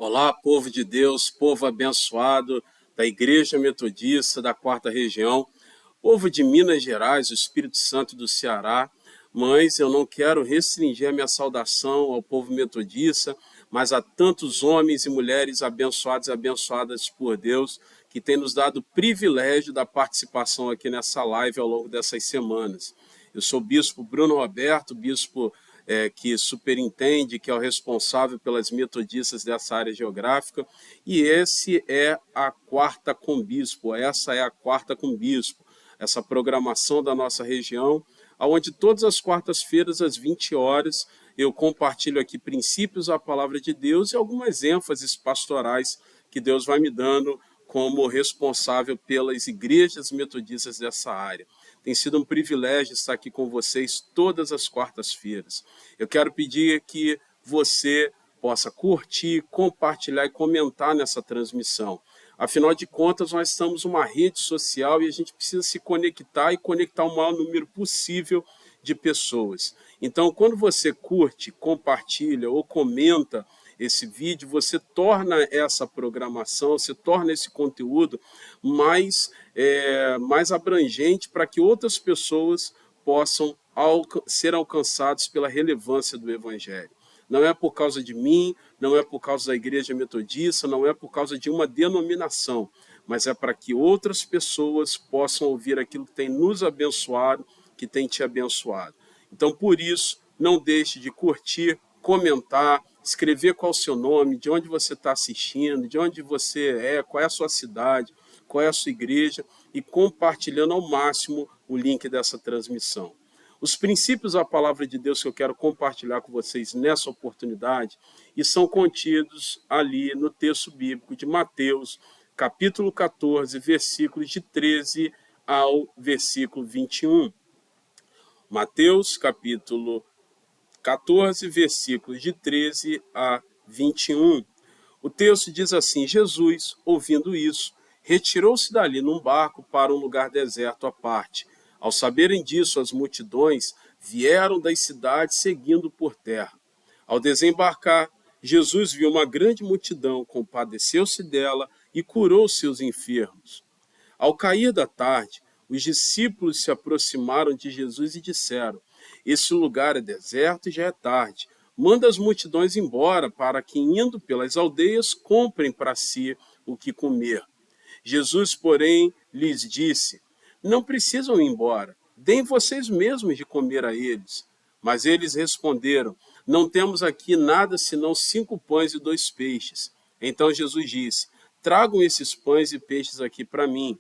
Olá, povo de Deus, povo abençoado da Igreja Metodista da Quarta Região, povo de Minas Gerais, o Espírito Santo do Ceará. Mas eu não quero restringir a minha saudação ao povo metodista, mas a tantos homens e mulheres abençoados e abençoadas por Deus, que têm nos dado o privilégio da participação aqui nessa live ao longo dessas semanas. Eu sou o bispo Bruno Roberto, bispo que superintende, que é o responsável pelas metodistas dessa área geográfica, e esse é a Quarta com Bispo, essa é a Quarta com Bispo, essa programação da nossa região, onde todas as quartas-feiras, às 20 horas, eu compartilho aqui princípios da palavra de Deus e algumas ênfases pastorais que Deus vai me dando como responsável pelas igrejas metodistas dessa área. Tem sido um privilégio estar aqui com vocês todas as quartas-feiras. Eu quero pedir que você possa curtir, compartilhar e comentar nessa transmissão. Afinal de contas, nós estamos uma rede social e a gente precisa se conectar e conectar o maior número possível de pessoas. Então, quando você curte, compartilha ou comenta esse vídeo, você torna essa programação, você torna esse conteúdo mais abrangente para que outras pessoas possam ser alcançadas pela relevância do Evangelho. Não é por causa de mim, não é por causa da Igreja Metodista, não é por causa de uma denominação, mas é para que outras pessoas possam ouvir aquilo que tem nos abençoado, que tem te abençoado. Então, por isso, não deixe de curtir, comentar, escrever qual é o seu nome, de onde você está assistindo, de onde você é, qual é a sua cidade, qual é a sua igreja, e compartilhando ao máximo o link dessa transmissão. Os princípios da palavra de Deus que eu quero compartilhar com vocês nessa oportunidade e são contidos ali no texto bíblico de Mateus, capítulo 14, versículos de 13 ao versículo 21. Mateus, capítulo 14, versículos de 13 a 21. O texto diz assim: Jesus, ouvindo isso, retirou-se dali num barco para um lugar deserto à parte. Ao saberem disso, as multidões vieram das cidades seguindo por terra. Ao desembarcar, Jesus viu uma grande multidão, compadeceu-se dela e curou seus enfermos. Ao cair da tarde, os discípulos se aproximaram de Jesus e disseram: Esse lugar é deserto e já é tarde. Manda as multidões embora, para que, indo pelas aldeias, comprem para si o que comer. Jesus, porém, lhes disse: Não precisam ir embora, deem vocês mesmos de comer a eles. Mas eles responderam: Não temos aqui nada senão 5 pães e 2 peixes. Então Jesus disse: Tragam esses pães e peixes aqui para mim.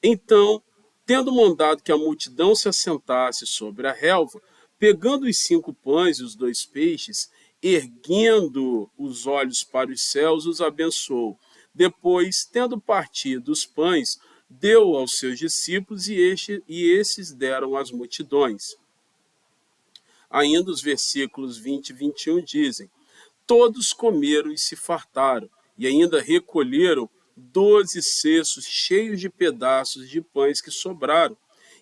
Então, tendo mandado que a multidão se assentasse sobre a relva, pegando os 5 pães e os 2 peixes, erguendo os olhos para os céus, os abençoou. Depois, tendo partido os pães, deu aos seus discípulos e estes deram às multidões. Ainda os versículos 20 e 21 dizem: Todos comeram e se fartaram, e ainda recolheram 12 cestos cheios de pedaços de pães que sobraram.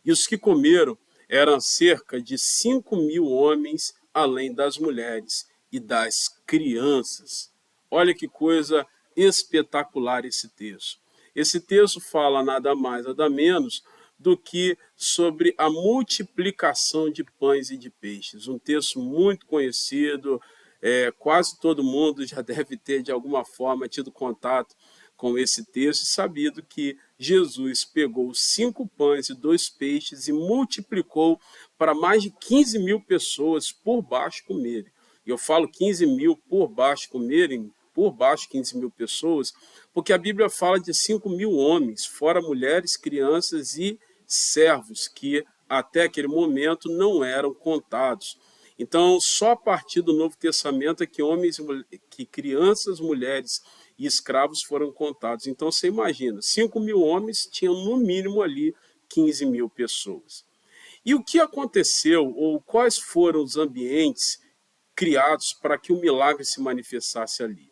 E os que comeram eram cerca de 5.000 homens, além das mulheres e das crianças. Olha que coisa espetacular esse texto. Esse texto fala nada mais, nada menos do que sobre a multiplicação de pães e de peixes. Um texto muito conhecido, quase todo mundo já deve ter, de alguma forma, tido contato com esse texto e sabido que Jesus pegou 5 pães e 2 peixes e multiplicou para mais de 15.000 pessoas por baixo comerem. Eu falo 15.000 por baixo comerem, por baixo 15.000 pessoas, porque a Bíblia fala de 5.000 homens, fora mulheres, crianças e servos, que até aquele momento não eram contados. Então, só a partir do Novo Testamento é que que crianças, mulheres e escravos foram contados. Então, você imagina, 5.000 homens tinham no mínimo ali 15.000 pessoas. E o que aconteceu, ou quais foram os ambientes criados para que o milagre se manifestasse ali?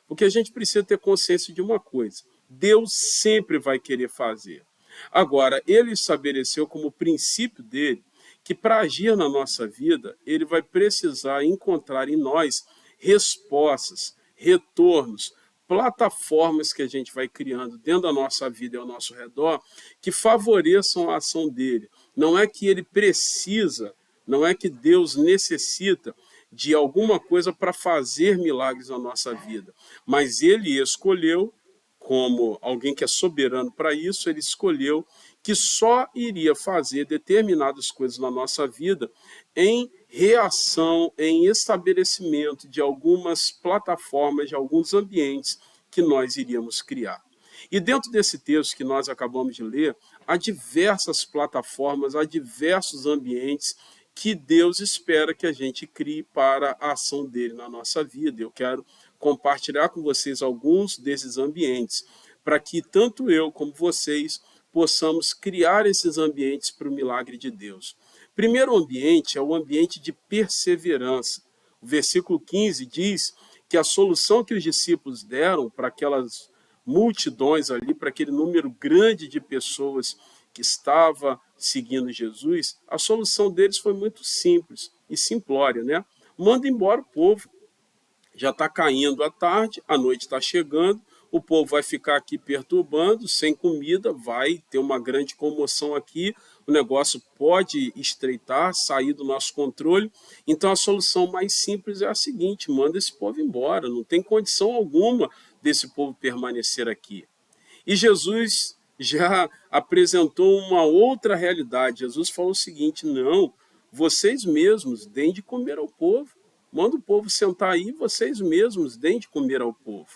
Porque a gente precisa ter consciência de uma coisa: Deus sempre vai querer fazer. Agora, ele estabeleceu como princípio dele que para agir na nossa vida, ele vai precisar encontrar em nós respostas retornos, plataformas que a gente vai criando dentro da nossa vida e ao nosso redor que favoreçam a ação dele. Não é que ele precisa, não é que Deus necessita de alguma coisa para fazer milagres na nossa vida, mas ele escolheu, como alguém que é soberano para isso, ele escolheu que só iria fazer determinadas coisas na nossa vida em reação, em estabelecimento de algumas plataformas, de alguns ambientes que nós iríamos criar. E dentro desse texto que nós acabamos de ler, há diversas plataformas, há diversos ambientes que Deus espera que a gente crie para a ação dele na nossa vida. Eu quero compartilhar com vocês alguns desses ambientes, para que tanto eu como vocês possamos criar esses ambientes para o milagre de Deus. Primeiro ambiente é o ambiente de perseverança. O versículo 15 diz que a solução que os discípulos deram para aquelas multidões ali, para aquele número grande de pessoas que estava seguindo Jesus, a solução deles foi muito simples e simplória, né? Manda embora o povo. Já está caindo a tarde, a noite está chegando, o povo vai ficar aqui perturbando, sem comida, vai ter uma grande comoção aqui, o negócio pode estreitar, sair do nosso controle. Então a solução mais simples é a seguinte: manda esse povo embora, não tem condição alguma desse povo permanecer aqui. E Jesus já apresentou uma outra realidade. Jesus falou o seguinte: não, vocês mesmos deem de comer ao povo. Manda o povo sentar aí, vocês mesmos deem de comer ao povo.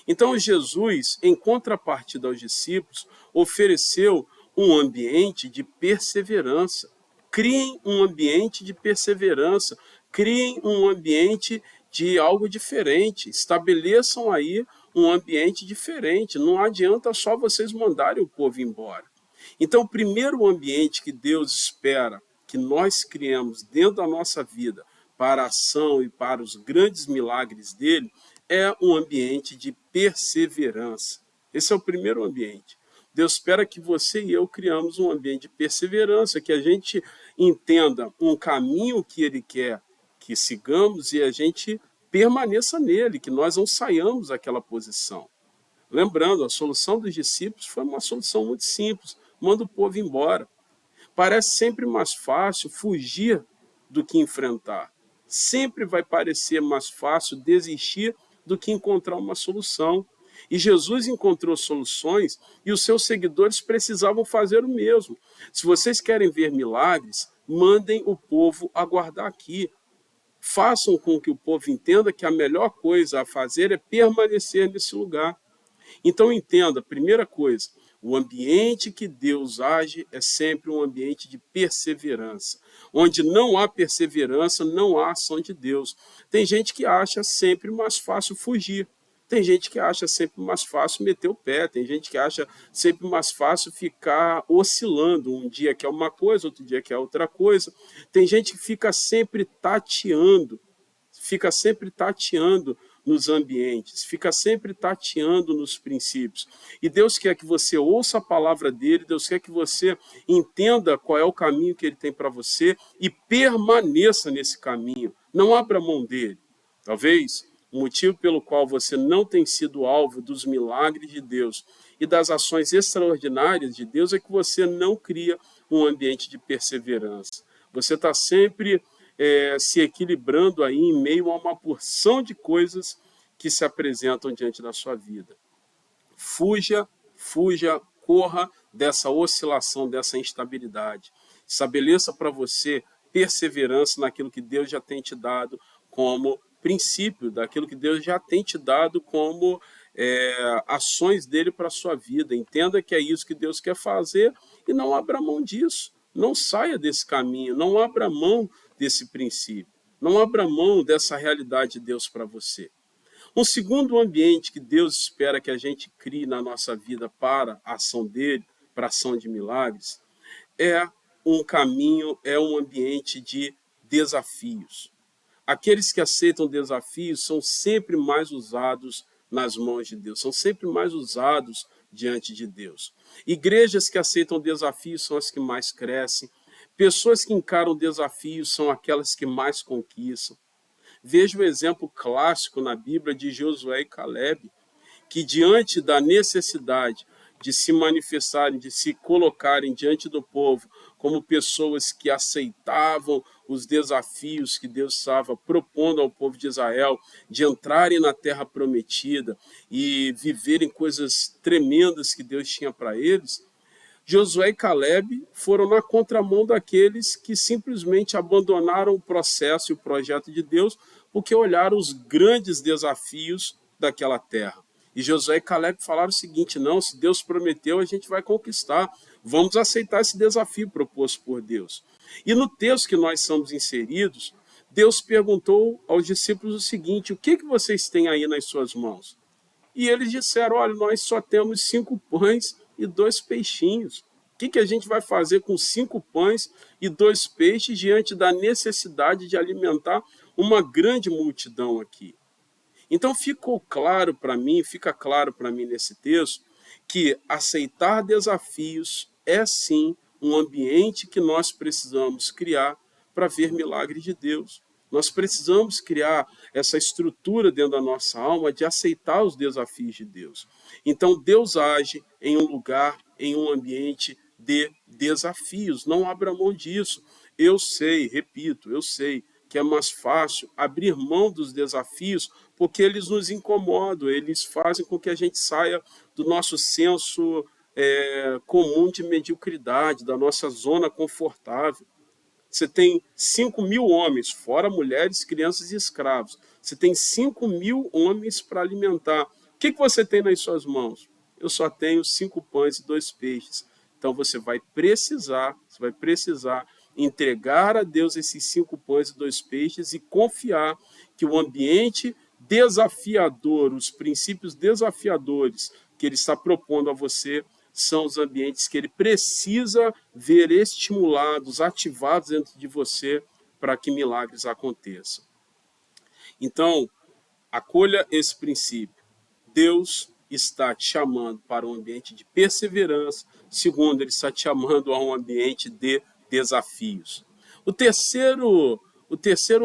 Então Jesus, em contrapartida aos discípulos, ofereceu um ambiente de perseverança. Criem um ambiente de perseverança, criem um ambiente de algo diferente, estabeleçam aí um ambiente diferente. Não adianta só vocês mandarem o povo embora. Então, o primeiro ambiente que Deus espera que nós criemos dentro da nossa vida para a ação e para os grandes milagres dele é um ambiente de perseverança. Esse é o primeiro ambiente. Deus espera que você e eu criamos um ambiente de perseverança, que a gente entenda um caminho que ele quer que sigamos e a gente permaneça nele, que nós não saiamos daquela posição. Lembrando, a solução dos discípulos foi uma solução muito simples: manda o povo embora. Parece sempre mais fácil fugir do que enfrentar. Sempre vai parecer mais fácil desistir do que encontrar uma solução. E Jesus encontrou soluções e os seus seguidores precisavam fazer o mesmo. Se vocês querem ver milagres, mandem o povo aguardar aqui. Façam com que o povo entenda que a melhor coisa a fazer é permanecer nesse lugar. Então entenda, primeira coisa, o ambiente que Deus age é sempre um ambiente de perseverança. Onde não há perseverança, não há ação de Deus. Tem gente que acha sempre mais fácil fugir. Tem gente que acha sempre mais fácil meter o pé. Tem gente que acha sempre mais fácil ficar oscilando. Um dia quer uma coisa, outro dia quer outra coisa. Tem gente que fica sempre tateando nos ambientes, fica sempre tateando nos princípios. E Deus quer que você ouça a palavra dele, Deus quer que você entenda qual é o caminho que ele tem para você e permaneça nesse caminho. Não abra mão dele. Talvez o motivo pelo qual você não tem sido alvo dos milagres de Deus e das ações extraordinárias de Deus é que você não cria um ambiente de perseverança. Você está sempre se equilibrando aí em meio a uma porção de coisas que se apresentam diante da sua vida. Fuja, corra dessa oscilação, dessa instabilidade. Estabeleça para você perseverança naquilo que Deus já tem te dado como princípio, daquilo que Deus já tem te dado como ações dele para a sua vida. Entenda que é isso que Deus quer fazer e não abra mão disso. Não saia desse caminho, não abra mão desse princípio. Não abra mão dessa realidade de Deus para você. Um segundo ambiente que Deus espera que a gente crie na nossa vida para a ação dele, para a ação de milagres, é um ambiente de desafios. Aqueles que aceitam desafios são sempre mais usados nas mãos de Deus, são sempre mais usados diante de Deus. Igrejas que aceitam desafios são as que mais crescem. Pessoas que encaram desafios são aquelas que mais conquistam. Veja o exemplo clássico na Bíblia de Josué e Caleb, que diante da necessidade de se manifestarem, de se colocarem diante do povo como pessoas que aceitavam os desafios que Deus estava propondo ao povo de Israel, de entrarem na terra prometida e viverem coisas tremendas que Deus tinha para eles, Josué e Caleb foram na contramão daqueles que simplesmente abandonaram o processo e o projeto de Deus porque olharam os grandes desafios daquela terra. E Josué e Caleb falaram o seguinte: não, se Deus prometeu, a gente vai conquistar. Vamos aceitar esse desafio proposto por Deus. E no texto que nós somos inseridos, Deus perguntou aos discípulos o seguinte: o que vocês têm aí nas suas mãos? E eles disseram: olha, nós só temos 5 pães e 2 peixinhos. O que a gente vai fazer com 5 pães e 2 peixes diante da necessidade de alimentar uma grande multidão aqui? Então fica claro para mim nesse texto, que aceitar desafios é sim um ambiente que nós precisamos criar para ver milagres de Deus. Nós precisamos criar essa estrutura dentro da nossa alma de aceitar os desafios de Deus. Então Deus age em um lugar, em um ambiente de desafios. Não abra mão disso. Eu sei, repito, eu sei que é mais fácil abrir mão dos desafios porque eles nos incomodam, eles fazem com que a gente saia do nosso senso comum de mediocridade, da nossa zona confortável. Você tem 5.000 homens, fora mulheres, crianças e escravos. Você tem 5.000 homens para alimentar. O que você tem nas suas mãos? Eu só tenho 5 pães e 2 peixes. Então você vai precisar entregar a Deus esses 5 pães e 2 peixes e confiar que o ambiente desafiador, os princípios desafiadores que ele está propondo a você são os ambientes que ele precisa ver estimulados, ativados dentro de você para que milagres aconteçam. Então, acolha esse princípio. Deus está te chamando para um ambiente de perseverança. Segundo, ele está te chamando a um ambiente de desafios. O terceiro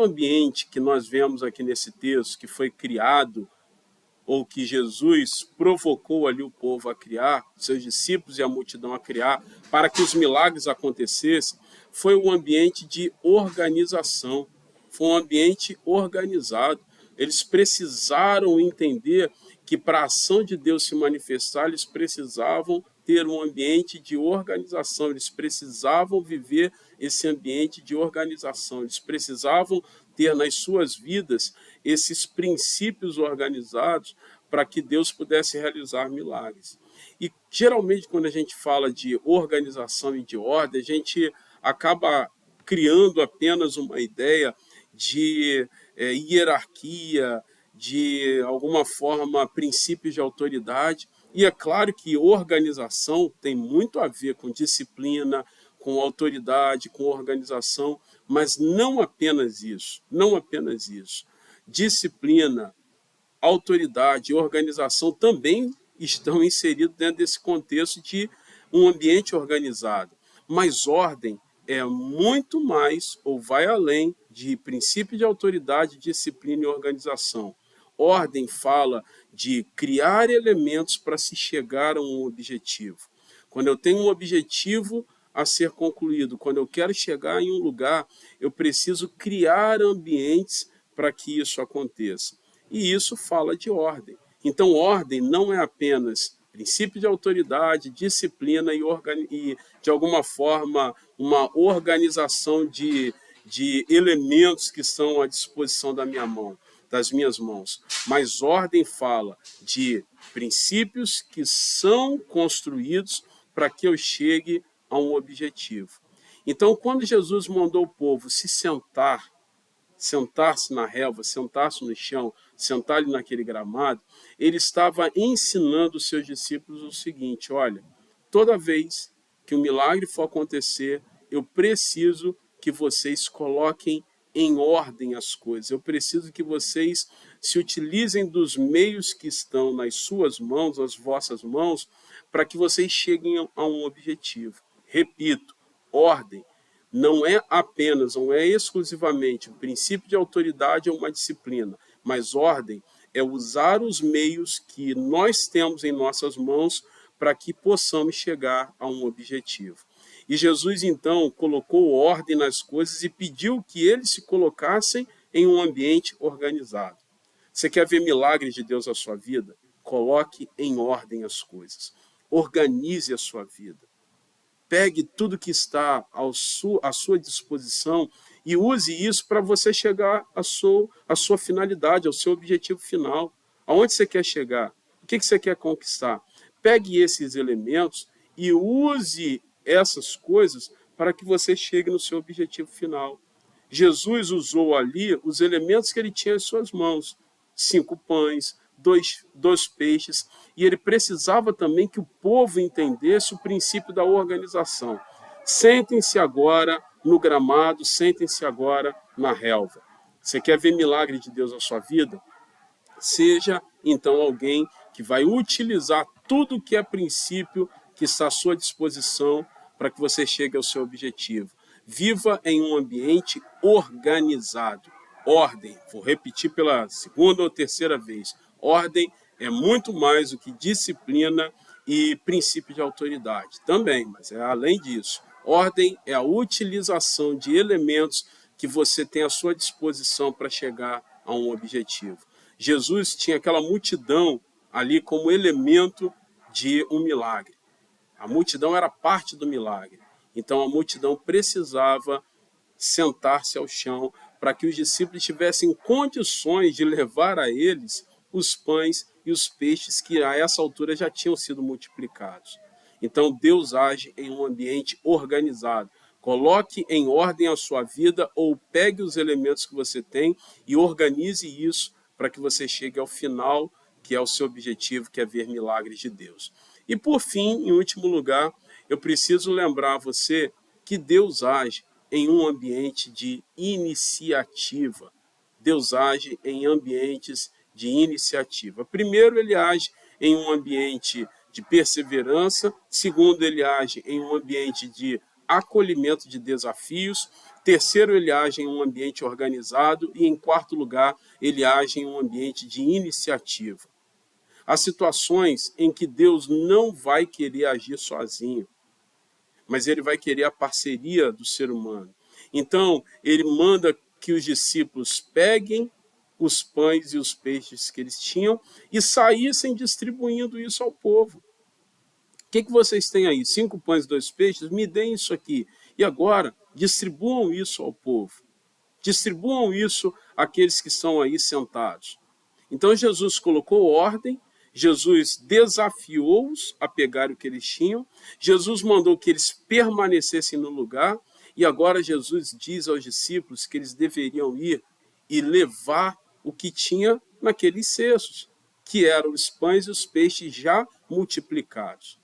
ambiente que nós vemos aqui nesse texto, que foi criado, ou que Jesus provocou ali o povo a criar, seus discípulos e a multidão a criar, para que os milagres acontecessem, foi um ambiente de organização, foi um ambiente organizado. Eles precisaram entender que para a ação de Deus se manifestar, eles precisavam ter um ambiente de organização, eles precisavam viver esse ambiente de organização, eles precisavam ter nas suas vidas esses princípios organizados para que Deus pudesse realizar milagres. E geralmente quando a gente fala de organização e de ordem, a gente acaba criando apenas uma ideia de hierarquia, de alguma forma princípios de autoridade. E é claro que organização tem muito a ver com disciplina, com autoridade, com organização, mas não apenas isso, não apenas isso. Disciplina, autoridade e organização também estão inseridos dentro desse contexto de um ambiente organizado. Mas ordem é muito mais, ou vai além, de princípio de autoridade, disciplina e organização. Ordem fala de criar elementos para se chegar a um objetivo. Quando eu tenho um objetivo a ser concluído, quando eu quero chegar em um lugar, eu preciso criar ambientes para que isso aconteça. E isso fala de ordem. Então, ordem não é apenas princípio de autoridade, disciplina e de alguma forma, uma organização de elementos que estão à disposição da minha mão, das minhas mãos. Mas ordem fala de princípios que são construídos para que eu chegue a um objetivo. Então, quando Jesus mandou o povo se sentar-se na relva, sentar-se no chão, sentar ali naquele gramado, ele estava ensinando os seus discípulos o seguinte: olha, toda vez que um milagre for acontecer, eu preciso que vocês coloquem em ordem as coisas. Eu preciso que vocês se utilizem dos meios que estão nas suas mãos, nas vossas mãos, para que vocês cheguem a um objetivo. Repito, ordem. não é apenas, não é exclusivamente um princípio de autoridade ou uma disciplina, mas ordem é usar os meios que nós temos em nossas mãos para que possamos chegar a um objetivo. E Jesus, então, colocou ordem nas coisas e pediu que eles se colocassem em um ambiente organizado. Você quer ver milagres de Deus na sua vida? Coloque em ordem as coisas. Organize a sua vida. Pegue tudo que está à sua disposição e use isso para você chegar à sua finalidade, ao seu objetivo final. Aonde você quer chegar? O que você quer conquistar? Pegue esses elementos e use essas coisas para que você chegue no seu objetivo final. Jesus usou ali os elementos que ele tinha em suas mãos: 5 pães, dois peixes, e ele precisava também que o povo entendesse o princípio da organização. Sentem-se agora no gramado, sentem-se agora na relva. Você quer ver milagre de Deus na sua vida? Seja, então, alguém que vai utilizar tudo que é princípio que está à sua disposição para que você chegue ao seu objetivo. Viva em um ambiente organizado. Ordem, vou repetir pela segunda ou terceira vez. Ordem é muito mais do que disciplina e princípio de autoridade. Também, mas é além disso. Ordem é a utilização de elementos que você tem à sua disposição para chegar a um objetivo. Jesus tinha aquela multidão ali como elemento de um milagre. A multidão era parte do milagre. Então a multidão precisava sentar-se ao chão para que os discípulos tivessem condições de levar a eles os pães e os peixes que a essa altura já tinham sido multiplicados. Então Deus age em um ambiente organizado. Coloque em ordem a sua vida ou pegue os elementos que você tem e organize isso para que você chegue ao final, que é o seu objetivo, que é ver milagres de Deus. E por fim, em último lugar, eu preciso lembrar a você que Deus age em um ambiente de iniciativa. Deus age em ambientes de iniciativa. Primeiro, ele age em um ambiente de perseverança. Segundo, ele age em um ambiente de acolhimento de desafios. Terceiro, ele age em um ambiente organizado. E, em quarto lugar, ele age em um ambiente de iniciativa. Há situações em que Deus não vai querer agir sozinho, mas ele vai querer a parceria do ser humano. Então, ele manda que os discípulos peguem os pães e os peixes que eles tinham e saíssem distribuindo isso ao povo. O que vocês têm aí? 5 pães e 2 peixes? Me deem isso aqui. E agora, distribuam isso ao povo. Distribuam isso àqueles que estão aí sentados. Então, Jesus colocou ordem, Jesus desafiou-os a pegar o que eles tinham, Jesus mandou que eles permanecessem no lugar, e agora Jesus diz aos discípulos que eles deveriam ir e levar o que tinha naqueles cestos, que eram os pães e os peixes já multiplicados.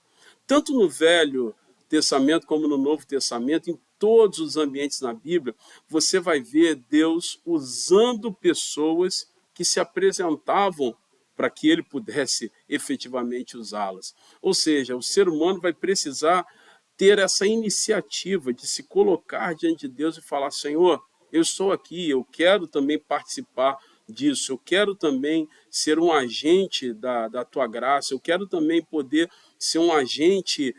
Tanto no Velho Testamento como no Novo Testamento, em todos os ambientes na Bíblia, você vai ver Deus usando pessoas que se apresentavam para que ele pudesse efetivamente usá-las. Ou seja, o ser humano vai precisar ter essa iniciativa de se colocar diante de Deus e falar: Senhor, eu estou aqui, eu quero também participar disso, eu quero também ser um agente da tua graça, eu quero também poder ser um agente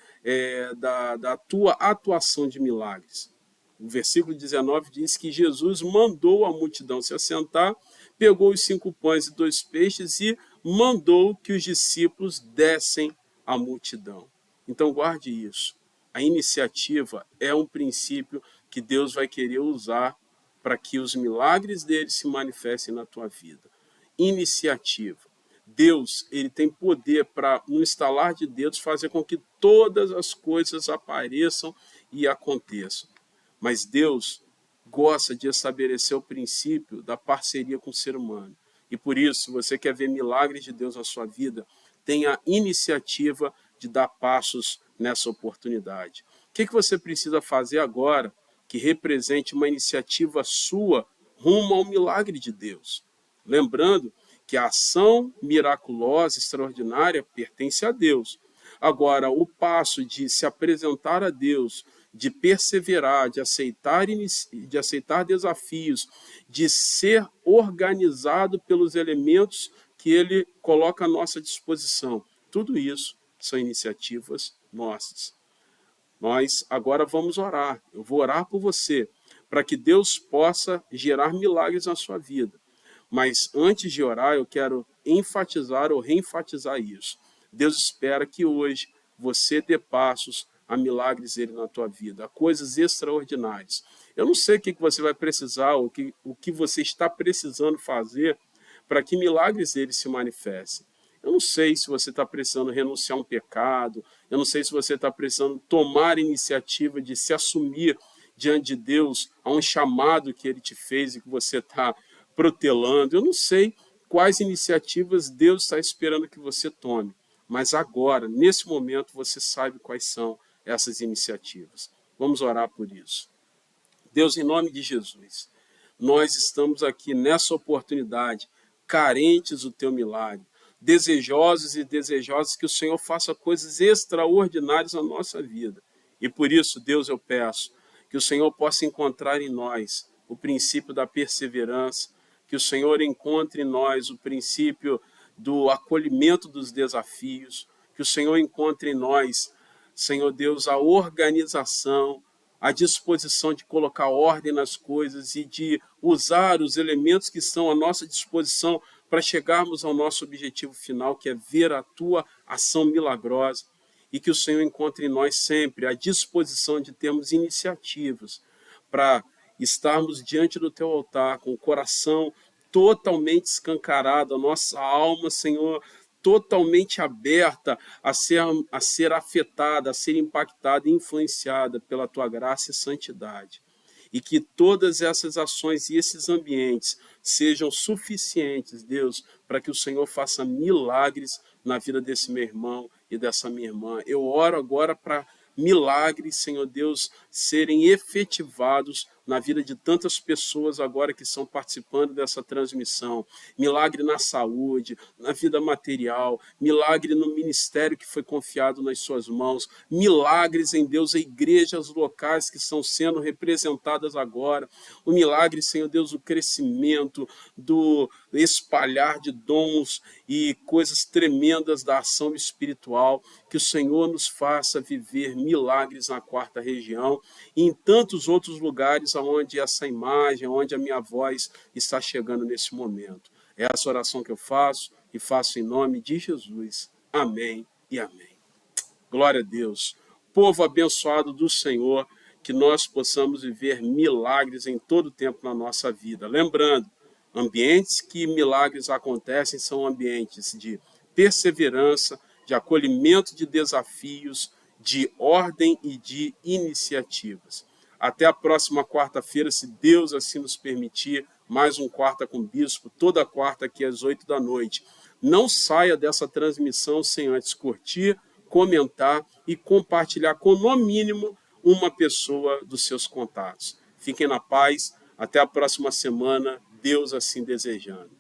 da tua atuação de milagres. O versículo 19 diz que Jesus mandou a multidão se assentar, pegou os 5 pães e 2 peixes e mandou que os discípulos dessem à multidão. Então guarde isso. A iniciativa é um princípio que Deus vai querer usar para que os milagres dele se manifestem na tua vida. Iniciativa. Deus, ele tem poder para, no estalar de dedos, fazer com que todas as coisas apareçam e aconteçam. Mas Deus gosta de estabelecer o princípio da parceria com o ser humano. E por isso, se você quer ver milagres de Deus na sua vida, tenha a iniciativa de dar passos nessa oportunidade. O que você precisa fazer agora que represente uma iniciativa sua rumo ao milagre de Deus? Lembrando que a ação miraculosa, extraordinária, pertence a Deus. Agora, o passo de se apresentar a Deus, de perseverar, de aceitar desafios, de ser organizado pelos elementos que Ele coloca à nossa disposição. Tudo isso são iniciativas nossas. Nós agora vamos orar. Eu vou orar por você, para que Deus possa gerar milagres na sua vida. Mas antes de orar, eu quero enfatizar ou reenfatizar isso. Deus espera que hoje você dê passos a milagres dele na tua vida, a coisas extraordinárias. Eu não sei o que você vai precisar, o que você está precisando fazer para que milagres dele se manifestem. Eu não sei se você está precisando renunciar a um pecado, eu não sei se você está precisando tomar a iniciativa de se assumir diante de Deus a um chamado que ele te fez e que você está protelando. Eu não sei quais iniciativas Deus está esperando que você tome, mas agora, nesse momento, você sabe quais são essas iniciativas. Vamos orar por isso. Deus, em nome de Jesus, nós estamos aqui nessa oportunidade, carentes do teu milagre, desejosos e desejosas que o Senhor faça coisas extraordinárias na nossa vida. E por isso, Deus, eu peço que o Senhor possa encontrar em nós o princípio da perseverança, que o Senhor encontre em nós o princípio do acolhimento dos desafios, que o Senhor encontre em nós, Senhor Deus, a organização, a disposição de colocar ordem nas coisas e de usar os elementos que estão à nossa disposição para chegarmos ao nosso objetivo final, que é ver a tua ação milagrosa, e que o Senhor encontre em nós sempre a disposição de termos iniciativas para estarmos diante do teu altar com o coração totalmente escancarado, a nossa alma, Senhor, totalmente aberta a ser afetada, a ser impactada e influenciada pela tua graça e santidade. E que todas essas ações e esses ambientes sejam suficientes, Deus, para que o Senhor faça milagres na vida desse meu irmão e dessa minha irmã. Eu oro agora para milagres, Senhor Deus, serem efetivados na vida de tantas pessoas agora que estão participando dessa transmissão. Milagre na saúde, na vida material, milagre no ministério que foi confiado nas suas mãos, milagres em Deus, em igrejas locais que estão sendo representadas agora, o milagre, Senhor Deus, do crescimento, do espalhar de dons e coisas tremendas da ação espiritual, que o Senhor nos faça viver milagres na quarta região e em tantos outros lugares onde essa imagem, onde a minha voz está chegando nesse momento. É essa oração que eu faço e faço em nome de Jesus. Amém e amém. Glória a Deus. Povo abençoado do Senhor, que nós possamos viver milagres em todo o tempo na nossa vida. Lembrando, ambientes que milagres acontecem são ambientes de perseverança, de acolhimento de desafios, de ordem e de iniciativas. Até a próxima quarta-feira, se Deus assim nos permitir, mais um Quarta com Bispo, toda quarta aqui às 8 da noite. Não saia dessa transmissão sem antes curtir, comentar e compartilhar com, no mínimo, uma pessoa dos seus contatos. Fiquem na paz, até a próxima semana, Deus assim desejando.